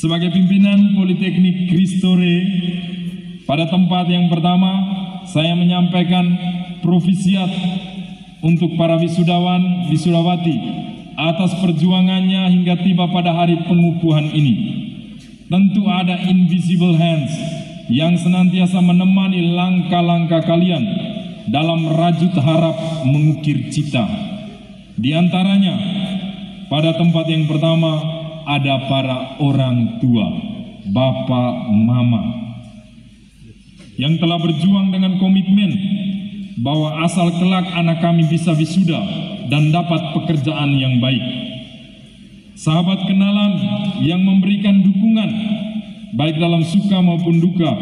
Sebagai pimpinan Politeknik Kristore, pada tempat yang pertama saya menyampaikan profisiat untuk para wisudawan wisudawati atas perjuangannya hingga tiba pada hari pengukuhan ini. Tentu ada invisible hands yang senantiasa menemani langkah-langkah kalian dalam rajut harap mengukir cita. Di antaranya, pada tempat yang pertama ada para orang tua, bapak, mama, yang telah berjuang dengan komitmen bahwa asal kelak anak kami bisa wisuda dan dapat pekerjaan yang baik. Sahabat kenalan yang memberikan dukungan baik dalam suka maupun duka,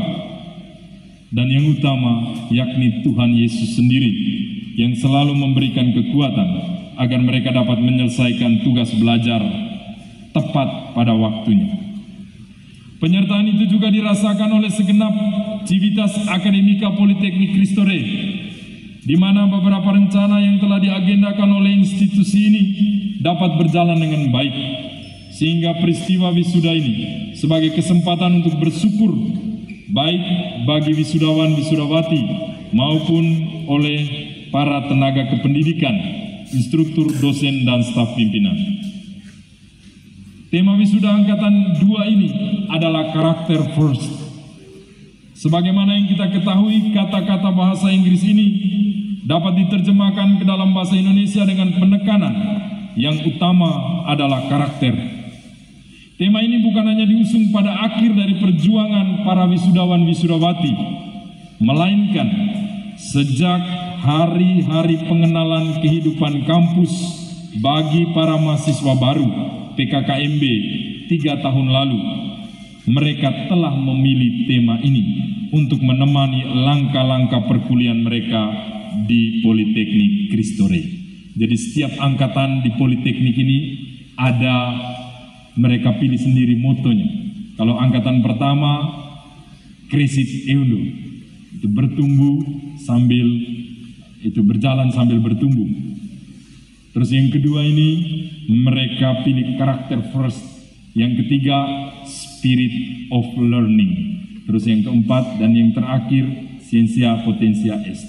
dan yang utama yakni Tuhan Yesus sendiri yang selalu memberikan kekuatan agar mereka dapat menyelesaikan tugas belajar tepat pada waktunya. Penyertaan itu juga dirasakan oleh segenap Civitas Akademika Politeknik Kristore, di mana beberapa rencana yang telah diagendakan oleh institusi ini dapat berjalan dengan baik, sehingga peristiwa wisuda ini sebagai kesempatan untuk bersyukur baik bagi wisudawan wisudawati maupun oleh para tenaga kependidikan, instruktur, dosen, dan staf pimpinan. Tema wisuda angkatan 2 ini adalah karakter first. Sebagaimana yang kita ketahui, kata-kata bahasa Inggris ini dapat diterjemahkan ke dalam bahasa Indonesia dengan penekanan yang utama adalah karakter. Tema ini bukan hanya diusung pada akhir dari perjuangan para wisudawan wisudawati, melainkan sejak hari-hari pengenalan kehidupan kampus bagi para mahasiswa baru PKKMB 3 tahun lalu. Mereka telah memilih tema ini untuk menemani langkah-langkah perkuliahan mereka di Politeknik Kristore. Jadi setiap angkatan di Politeknik ini ada, mereka pilih sendiri motonya. Kalau angkatan pertama, Kresit Eundo, itu bertumbuh sambil, itu berjalan sambil bertumbuh. Terus yang kedua ini mereka pilih karakter first. Yang ketiga spirit of learning. Terus yang keempat dan yang terakhir Scientia Potentia Est.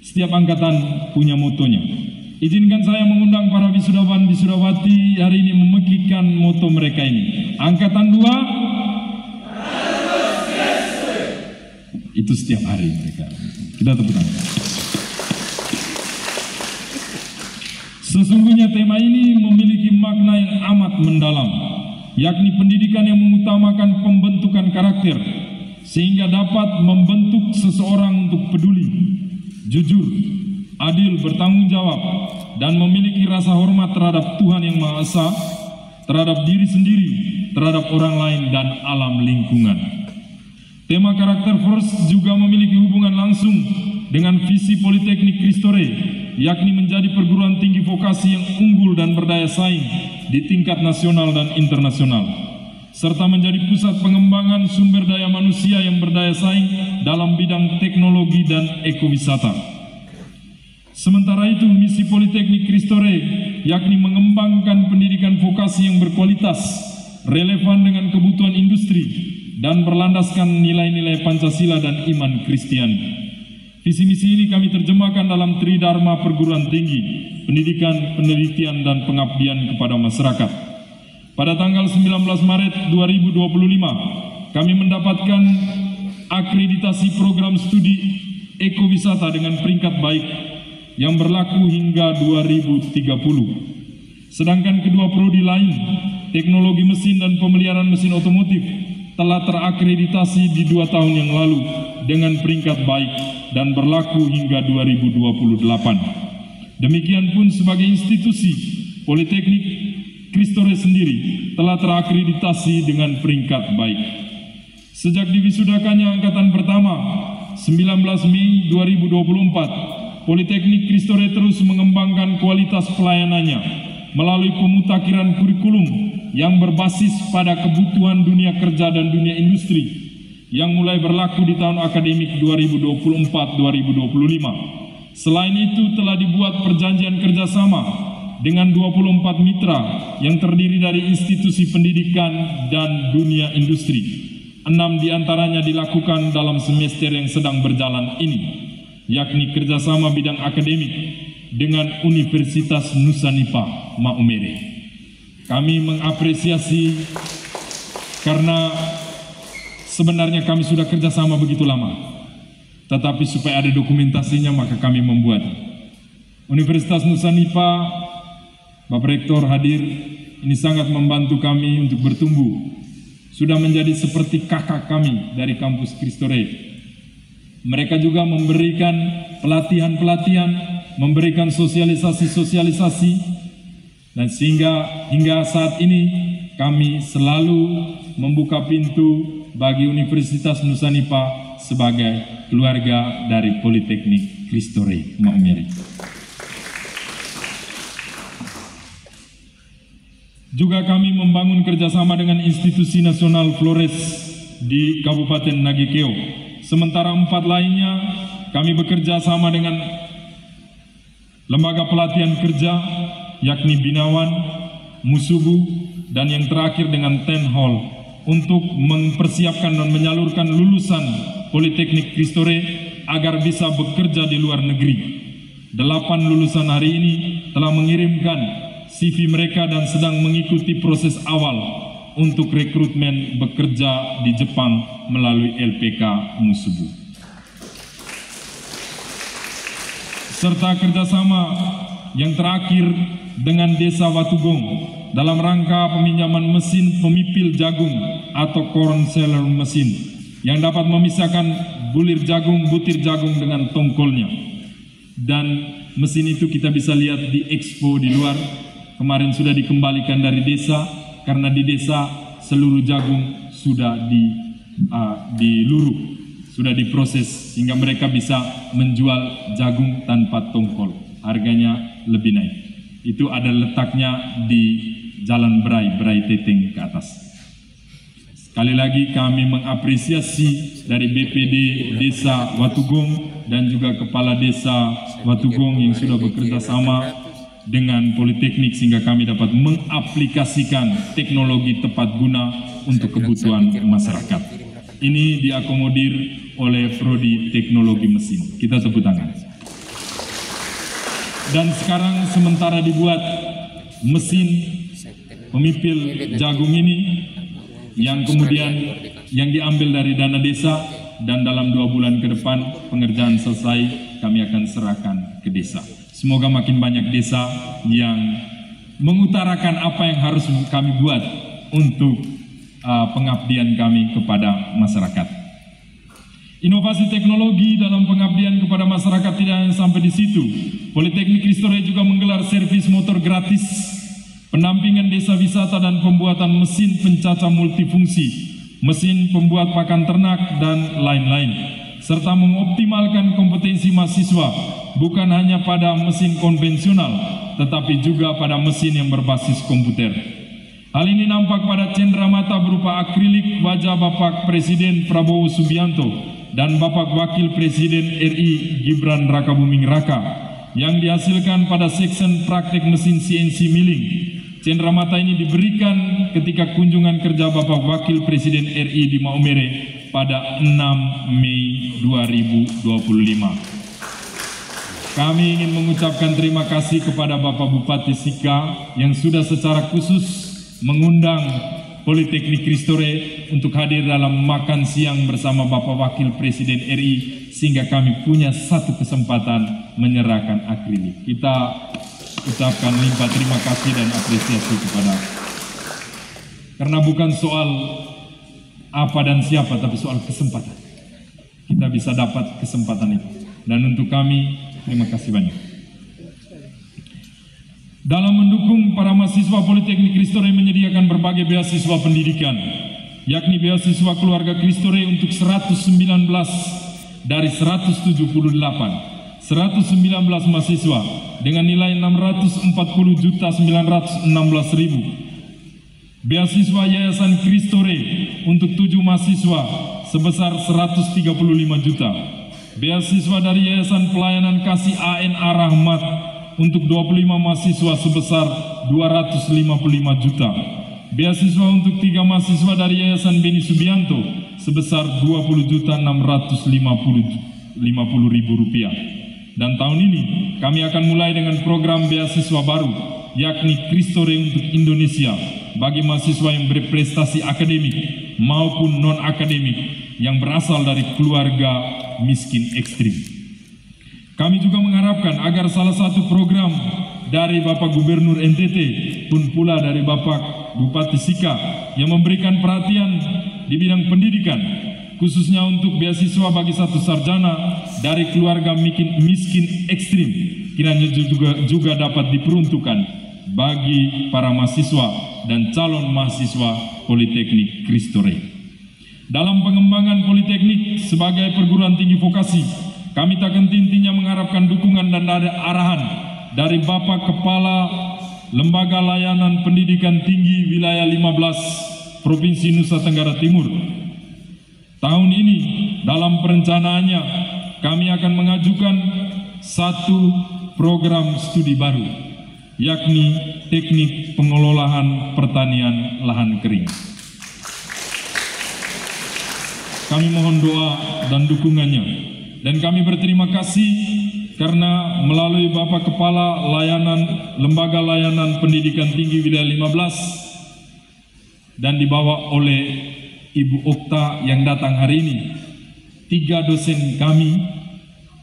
Setiap angkatan punya motonya. Izinkan saya mengundang para wisudawan wisudawati hari ini memegikan moto mereka ini. Angkatan 2 itu setiap hari mereka. Kita tepuk tangan. Sesungguhnya tema ini memiliki makna yang amat mendalam, yakni pendidikan yang mengutamakan pembentukan karakter, sehingga dapat membentuk seseorang untuk peduli, jujur, adil, bertanggung jawab, dan memiliki rasa hormat terhadap Tuhan Yang Maha Esa, terhadap diri sendiri, terhadap orang lain, dan alam lingkungan. Tema karakter first juga memiliki hubungan langsung dengan visi Politeknik Kristore, yakni menjadi perguruan tinggi vokasi yang unggul dan berdaya saing di tingkat nasional dan internasional, serta menjadi pusat pengembangan sumber daya manusia yang berdaya saing dalam bidang teknologi dan ekowisata. Sementara itu, misi Politeknik Kristore yakni mengembangkan pendidikan vokasi yang berkualitas, relevan dengan kebutuhan industri, dan berlandaskan nilai-nilai Pancasila dan iman Kristiani. Visi misi ini kami terjemahkan dalam Tridharma Perguruan Tinggi, Pendidikan, Penelitian, dan Pengabdian kepada Masyarakat. Pada tanggal 19 Maret 2025, kami mendapatkan akreditasi program studi ekowisata dengan peringkat baik yang berlaku hingga 2030. Sedangkan kedua prodi lain, teknologi mesin dan pemeliharaan mesin otomotif, telah terakreditasi di 2 tahun yang lalu dengan peringkat baik dan berlaku hingga 2028. Demikian pun sebagai institusi, Politeknik Kristore sendiri telah terakreditasi dengan peringkat baik. Sejak diwisudakannya angkatan pertama, 19 Mei 2024, Politeknik Kristore terus mengembangkan kualitas pelayanannya melalui pemutakhiran kurikulum yang berbasis pada kebutuhan dunia kerja dan dunia industri yang mulai berlaku di tahun akademik 2024-2025. Selain itu telah dibuat perjanjian kerjasama dengan 24 mitra yang terdiri dari institusi pendidikan dan dunia industri. 6 diantaranya dilakukan dalam semester yang sedang berjalan ini, yakni kerjasama bidang akademik dengan Universitas Nusa-Nipa Maumere. Kami mengapresiasi karena sebenarnya kami sudah kerjasama begitu lama, tetapi supaya ada dokumentasinya maka kami membuat. Universitas Nusa-Nipa, Bapak Rektor hadir, ini sangat membantu kami untuk bertumbuh. Sudah menjadi seperti kakak kami dari kampus Cristo Rey. Mereka juga memberikan pelatihan-pelatihan, memberikan sosialisasi-sosialisasi, dan sehingga hingga saat ini kami selalu membuka pintu bagi Universitas Nusa-Nipa sebagai keluarga dari Politeknik Cristo Rey Maumere. Juga kami membangun kerjasama dengan Institusi Nasional Flores di Kabupaten Nagekeo. Sementara 4 lainnya kami bekerja sama dengan lembaga pelatihan kerja, yakni Binawan, Musubu, dan yang terakhir dengan Ten Hall untuk mempersiapkan dan menyalurkan lulusan Politeknik Cristo Rey agar bisa bekerja di luar negeri. 8 lulusan hari ini telah mengirimkan CV mereka dan sedang mengikuti proses awal untuk rekrutmen bekerja di Jepang melalui LPK Musubu. Serta kerjasama yang terakhir dengan Desa Watugong dalam rangka peminjaman mesin pemipil jagung atau corn seller mesin yang dapat memisahkan bulir jagung, butir jagung dengan tongkolnya. Dan mesin itu kita bisa lihat di expo di luar. Kemarin sudah dikembalikan dari desa, karena di desa seluruh jagung sudah diluruh, sudah diproses, sehingga mereka bisa menjual jagung tanpa tongkol. Harganya lebih naik. Itu ada letaknya di Jalan Berai Teteng ke atas. Sekali lagi kami mengapresiasi dari BPD Desa Watugong dan juga Kepala Desa Watugong yang sudah bekerja sama dengan Politeknik sehingga kami dapat mengaplikasikan teknologi tepat guna untuk kebutuhan masyarakat. Ini diakomodir oleh Prodi Teknologi Mesin. Kita tepuk tangan. Dan sekarang sementara dibuat mesin pemipil jagung ini yang kemudian yang diambil dari dana desa, dan dalam 2 bulan ke depan pengerjaan selesai, kami akan serahkan ke desa. Semoga makin banyak desa yang mengutarakan apa yang harus kami buat untuk pengabdian kami kepada masyarakat. Inovasi teknologi dalam pengabdian kepada masyarakat tidak hanya sampai di situ. Politeknik Cristo Rey juga menggelar servis motor gratis, pendampingan desa wisata dan pembuatan mesin pencaca multifungsi, mesin pembuat pakan ternak, dan lain-lain, serta mengoptimalkan kompetensi mahasiswa bukan hanya pada mesin konvensional, tetapi juga pada mesin yang berbasis komputer. Hal ini nampak pada cenderamata berupa akrilik wajah Bapak Presiden Prabowo Subianto dan Bapak Wakil Presiden RI Gibran Rakabuming Raka yang dihasilkan pada section praktek mesin CNC milling. Cenderamata ini diberikan ketika kunjungan kerja Bapak Wakil Presiden RI di Maumere pada 6 Mei 2025. Kami ingin mengucapkan terima kasih kepada Bapak Bupati Sika yang sudah secara khusus mengundang Politeknik Cristo Rey untuk hadir dalam makan siang bersama Bapak Wakil Presiden RI, sehingga kami punya satu kesempatan menyerahkan akrilik. Kita ucapkan limpah terima kasih dan apresiasi kepada, karena bukan soal apa dan siapa, tapi soal kesempatan. Kita bisa dapat kesempatan itu, dan untuk kami terima kasih banyak. Dalam mendukung para mahasiswa Politeknik Cristo Rey menyediakan berbagai beasiswa pendidikan, yakni beasiswa keluarga Cristo Rey untuk 119 dari 178, 119 mahasiswa dengan nilai 640.916.000. Beasiswa Yayasan Cristo Rey untuk 7 mahasiswa sebesar 135 juta. Beasiswa dari Yayasan Pelayanan Kasih ANA Rahmat untuk 25 mahasiswa sebesar 255 juta. Beasiswa untuk 3 mahasiswa dari Yayasan Beni Subianto sebesar 20.650.000 rupiah. Dan tahun ini kami akan mulai dengan program beasiswa baru, yakni Kristore untuk Indonesia bagi mahasiswa yang berprestasi akademik maupun non-akademik yang berasal dari keluarga miskin ekstrim. Kami juga mengharapkan agar salah satu program dari Bapak Gubernur NTT pun pula dari Bapak Bupati Sika yang memberikan perhatian di bidang pendidikan, khususnya untuk beasiswa bagi satu sarjana dari keluarga miskin ekstrim, kiranya juga dapat diperuntukkan bagi para mahasiswa dan calon mahasiswa Politeknik Kristore. Dalam pengembangan Politeknik sebagai perguruan tinggi vokasi, kami tak henti-hentinya mengharapkan dukungan dan arahan dari Bapak Kepala Lembaga Layanan Pendidikan Tinggi Wilayah 15 Provinsi Nusa Tenggara Timur. Tahun ini dalam perencanaannya kami akan mengajukan satu program studi baru, yakni Teknik Pengelolaan Pertanian Lahan Kering. Kami mohon doa dan dukungannya, dan kami berterima kasih karena melalui Bapak Kepala Lembaga Layanan Pendidikan Tinggi Wilayah 15 dan dibawa oleh Ibu Okta yang datang hari ini, 3 dosen kami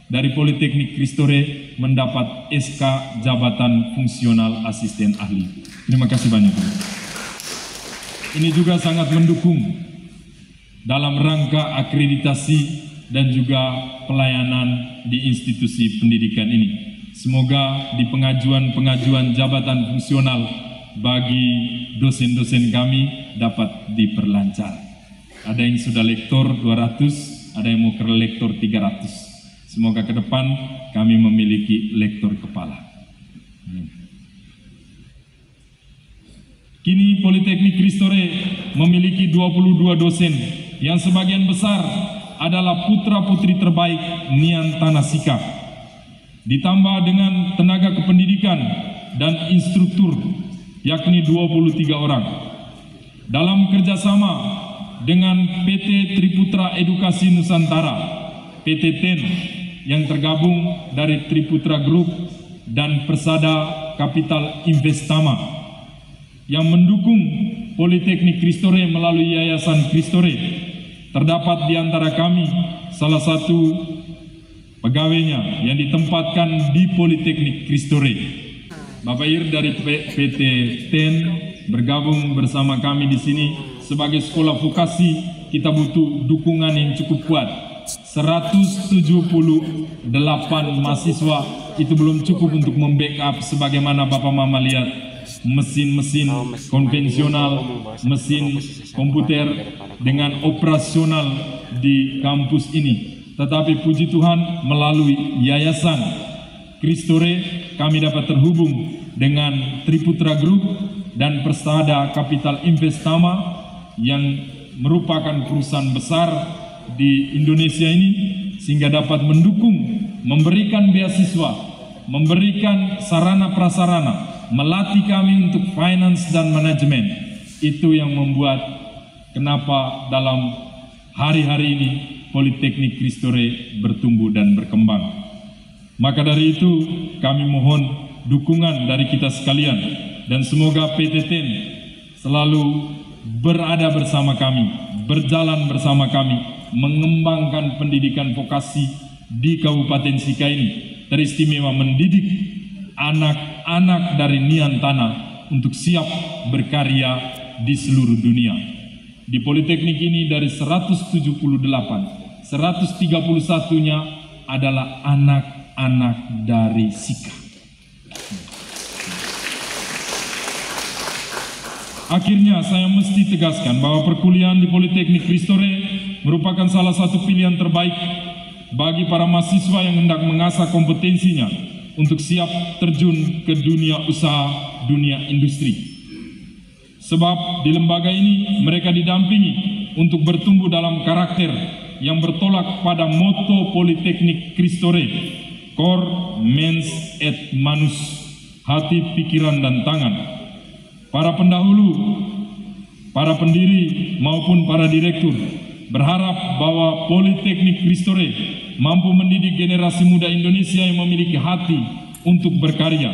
dari Politeknik Kristore mendapat SK Jabatan Fungsional Asisten Ahli. Terima kasih banyak. Ini juga sangat mendukung dalam rangka akreditasi dan juga pelayanan di institusi pendidikan ini. Semoga di pengajuan jabatan fungsional bagi dosen-dosen kami dapat diperlancar. Ada yang sudah lektor 200, ada yang mau ke lektor 300. Semoga ke depan kami memiliki lektor kepala. Kini Politeknik Kristore memiliki 22 dosen yang sebagian besar adalah putra-putri terbaik Nian Tanah Sika, ditambah dengan tenaga kependidikan dan instruktur, yakni 23 orang. Dalam kerjasama dengan PT Triputra Edukasi Nusantara, PT TEN, yang tergabung dari Triputra Group dan Persada Capital Investama, yang mendukung Politeknik Kristore melalui Yayasan Kristore. Terdapat di antara kami salah satu pegawainya yang ditempatkan di Politeknik Kristore. Bapak Ir dari PT TEN bergabung bersama kami di sini sebagai sekolah vokasi. Kita butuh dukungan yang cukup kuat. 178 mahasiswa itu belum cukup untuk membackup sebagaimana Bapak Mama lihat mesin-mesin konvensional, mesin komputer dengan operasional di kampus ini. Tetapi puji Tuhan melalui Yayasan Kristore kami dapat terhubung dengan Triputra Group dan Persada Capital Investama yang merupakan perusahaan besar di Indonesia ini, sehingga dapat mendukung, memberikan beasiswa, memberikan sarana prasarana, melatih kami untuk finance dan manajemen. Itu yang membuat kenapa dalam hari-hari ini Politeknik Kristore bertumbuh dan berkembang. Maka dari itu kami mohon dukungan dari kita sekalian, dan semoga PT TEN selalu berada bersama kami, berjalan bersama kami, mengembangkan pendidikan vokasi di Kabupaten Sika ini, teristimewa mendidik anak-anak dari Nian Tanah untuk siap berkarya di seluruh dunia. Di Politeknik ini dari 178, 131-nya adalah anak-anak dari Sika. Akhirnya saya mesti tegaskan bahwa perkuliahan di Politeknik Kristore merupakan salah satu pilihan terbaik bagi para mahasiswa yang hendak mengasah kompetensinya untuk siap terjun ke dunia usaha, dunia industri. Sebab di lembaga ini mereka didampingi untuk bertumbuh dalam karakter yang bertolak pada moto Politeknik Kristore, cor, mens, et manus, hati, pikiran, dan tangan. Para pendahulu, para pendiri maupun para direktur berharap bahwa Politeknik Kristore mampu mendidik generasi muda Indonesia yang memiliki hati untuk berkarya,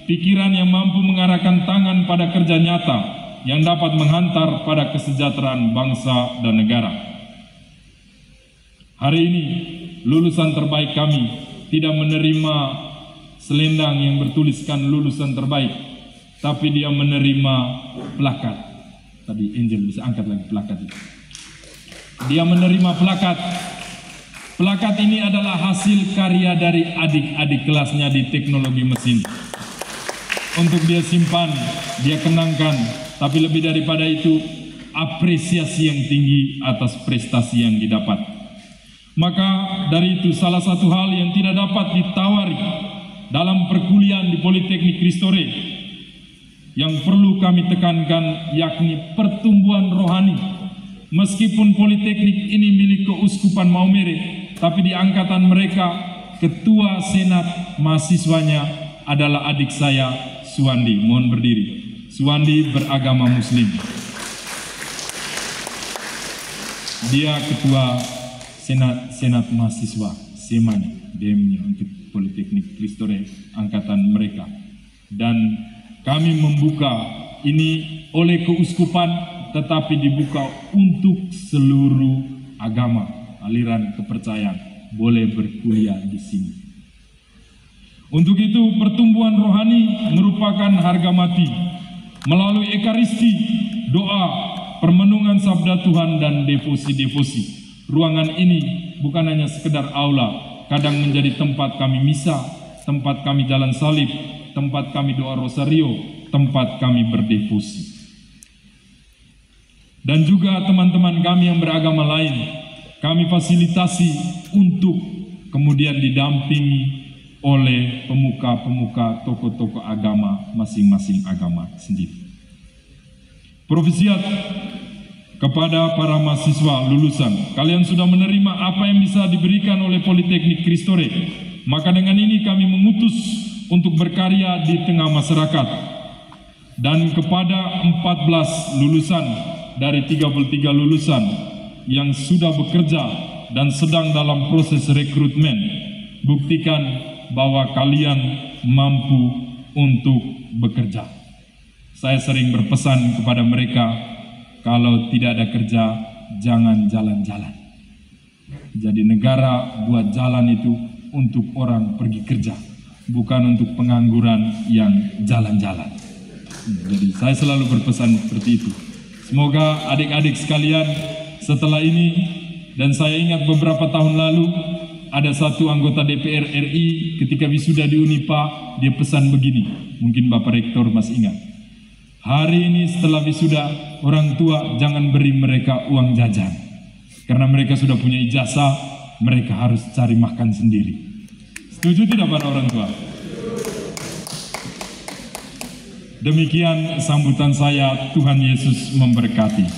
pikiran yang mampu mengarahkan tangan pada kerja nyata yang dapat menghantar pada kesejahteraan bangsa dan negara. Hari ini, lulusan terbaik kami tidak menerima selendang yang bertuliskan lulusan terbaik, tapi dia menerima plakat. Tadi Angel bisa angkat lagi plakat itu. Dia menerima plakat. Plakat ini adalah hasil karya dari adik-adik kelasnya di teknologi mesin. Untuk dia simpan, dia kenangkan, tapi lebih daripada itu, apresiasi yang tinggi atas prestasi yang didapat. Maka dari itu salah satu hal yang tidak dapat ditawari dalam perkuliahan di Politeknik Kristore yang perlu kami tekankan yakni pertumbuhan rohani. Meskipun Politeknik ini milik Keuskupan Maumere, tapi di angkatan mereka ketua senat mahasiswanya adalah adik saya, Suwandi. Mohon berdiri. Suwandi beragama Muslim. Dia ketua senat mahasiswa Seman, DM-nya untuk Politeknik Kristore angkatan mereka. Dan kami membuka ini oleh keuskupan, tetapi dibuka untuk seluruh agama, aliran kepercayaan boleh berkuliah di sini. Untuk itu pertumbuhan rohani merupakan harga mati. Melalui ekaristi, doa, permenungan sabda Tuhan dan devosi-devosi. Ruangan ini bukan hanya sekedar aula, kadang menjadi tempat kami misa, tempat kami jalan salib, tempat kami doa rosario, tempat kami berdevosi. Dan juga teman-teman kami yang beragama lain, kami fasilitasi untuk kemudian didampingi oleh pemuka-pemuka tokoh-tokoh agama, masing-masing agama sendiri. Profesiat kepada para mahasiswa lulusan, kalian sudah menerima apa yang bisa diberikan oleh Politeknik Kristore, maka dengan ini kami mengutus untuk berkarya di tengah masyarakat. Dan kepada 14 lulusan dari 33 lulusan yang sudah bekerja dan sedang dalam proses rekrutmen, buktikan bahwa kalian mampu untuk bekerja. Saya sering berpesan kepada mereka, kalau tidak ada kerja, jangan jalan-jalan. Jadi negara buat jalan itu untuk orang pergi kerja, bukan untuk pengangguran yang jalan-jalan. Jadi saya selalu berpesan seperti itu. Semoga adik-adik sekalian setelah ini, dan saya ingat beberapa tahun lalu ada satu anggota DPR RI ketika wisuda di Unipa, dia pesan begini, mungkin Bapak Rektor masih ingat. Hari ini setelah wisuda, orang tua jangan beri mereka uang jajan. Karena mereka sudah punya ijazah, mereka harus cari makan sendiri. Setuju tidak para orang tua? Demikian sambutan saya, Tuhan Yesus memberkati.